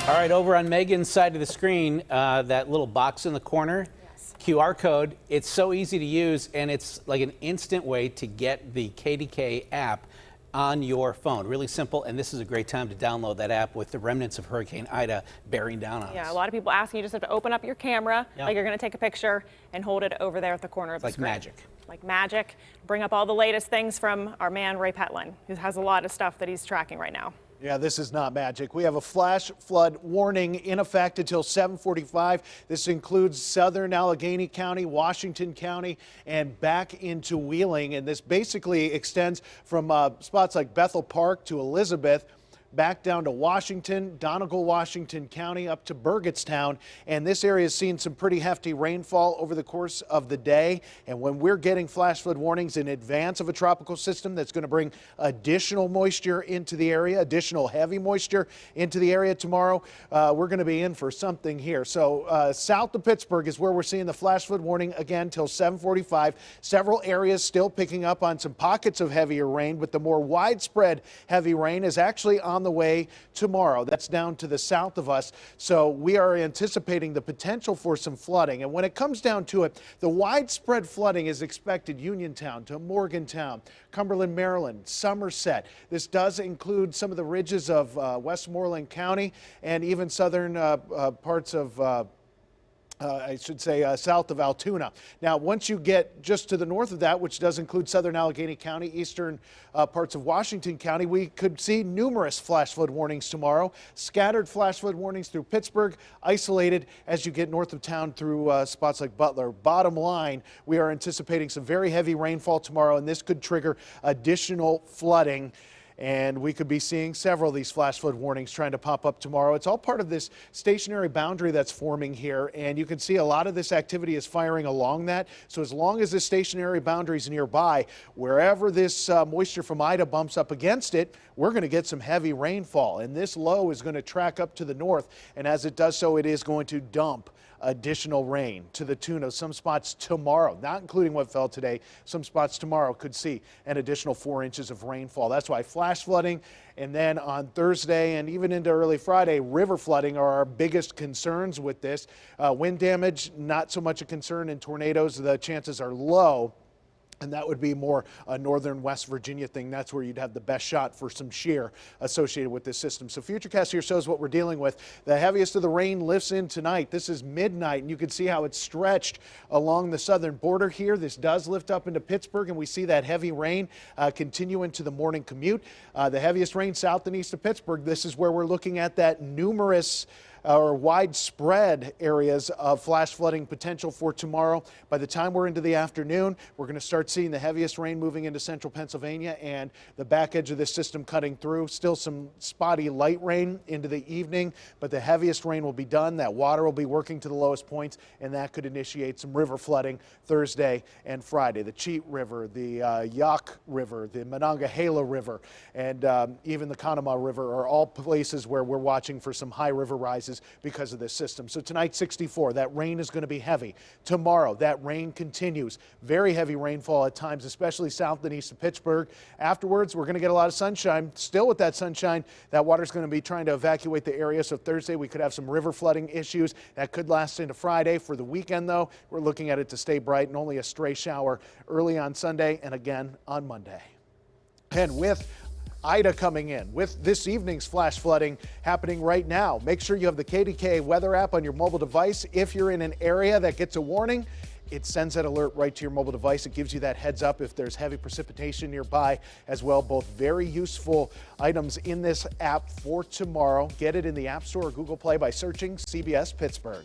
All right, over on Megan's side of the screen, that little box in the corner, yes. QR code, it's so easy to use, and it's like an instant way to get the KDKA app on your phone. Really simple, and this is a great time to download that app with the remnants of Hurricane Ida bearing down on us. Yeah, a lot of people asking, you just have to open up your camera, like you're going to take a picture, and hold it over there at the corner of the screen. Like magic. Like magic. Bring up all the latest things from our man, Ray Petelin, who has a lot of stuff that he's tracking right now. Yeah, this is not magic. We have a flash flood warning in effect until 7:45. This includes southern Allegheny County, Washington County, and back into Wheeling. And this basically extends from spots like Bethel Park to Elizabeth, back down to Washington, Donegal, Washington County, up to Burgettstown. And this area has seen some pretty hefty rainfall over the course of the day. And when we're getting flash flood warnings in advance of a tropical system that's going to bring additional moisture into the area, additional heavy moisture into the area tomorrow, we're going to be in for something here. So south of Pittsburgh is where we're seeing the flash flood warning again till 7:45. Several areas still picking up on some pockets of heavier rain, but the more widespread heavy rain is actually on the way tomorrow. That's down to the south of us. So we are anticipating the potential for some flooding. And when it comes down to it, the widespread flooding is expected Uniontown to Morgantown, Cumberland, Maryland, Somerset. This does include some of the ridges of Westmoreland County and even southern parts of south of Altoona. Now, once you get just to the north of that, which does include southern Allegheny County, eastern parts of Washington County, we could see numerous flash flood warnings tomorrow. Scattered flash flood warnings through Pittsburgh, isolated as you get north of town through spots like Butler. Bottom line, we are anticipating some very heavy rainfall tomorrow, and this could trigger additional flooding. And we could be seeing several of these flash flood warnings trying to pop up tomorrow. It's all part of this stationary boundary that's forming here, and you can see a lot of this activity is firing along that. So as long as this stationary boundary is nearby, wherever this moisture from Ida bumps up against it, we're going to get some heavy rainfall. And this low is going to track up to the north, and as it does so, it is going to dump additional rain to the tune of some spots tomorrow, not including what fell today. Some spots tomorrow could see an additional 4 inches of rainfall. That's why flash flooding, and then on Thursday and even into early Friday, river flooding are our biggest concerns with this. Wind damage, not so much a concern. In tornadoes, the chances are low. And that would be more a northern West Virginia thing. That's where you'd have the best shot for some shear associated with this system. So FutureCast here shows what we're dealing with. The heaviest of the rain lifts in tonight. This is midnight, and you can see how it's stretched along the southern border here. This does lift up into Pittsburgh, and we see that heavy rain continue into the morning commute. The heaviest rain south and east of Pittsburgh. This is where we're looking at that numerous or widespread areas of flash flooding potential for tomorrow. By the time we're into the afternoon, we're going to start seeing the heaviest rain moving into central Pennsylvania and the back edge of this system cutting through. Still some spotty light rain into the evening, but the heaviest rain will be done. That water will be working to the lowest points, and that could initiate some river flooding Thursday and Friday. The Cheat River, the Yaak River, the Monongahela River, and even the Conemaugh River are all places where we're watching for some high river rises because of this system. So tonight, 64. That rain is going to be heavy. Tomorrow, that rain continues. Very heavy rainfall at times, especially south and east of Pittsburgh. Afterwards, we're going to get a lot of sunshine. Still with that sunshine, that water's going to be trying to evacuate the area. So Thursday, we could have some river flooding issues. That could last into Friday. For the weekend, though, we're looking at it to stay bright and only a stray shower early on Sunday and again on Monday. And with Ida coming in, with this evening's flash flooding happening right now, make sure you have the KDKA weather app on your mobile device. If you're in an area that gets a warning, it sends that alert right to your mobile device. It gives you that heads up if there's heavy precipitation nearby as well. Both very useful items in this app for tomorrow. Get it in the App Store or Google Play by searching CBS Pittsburgh.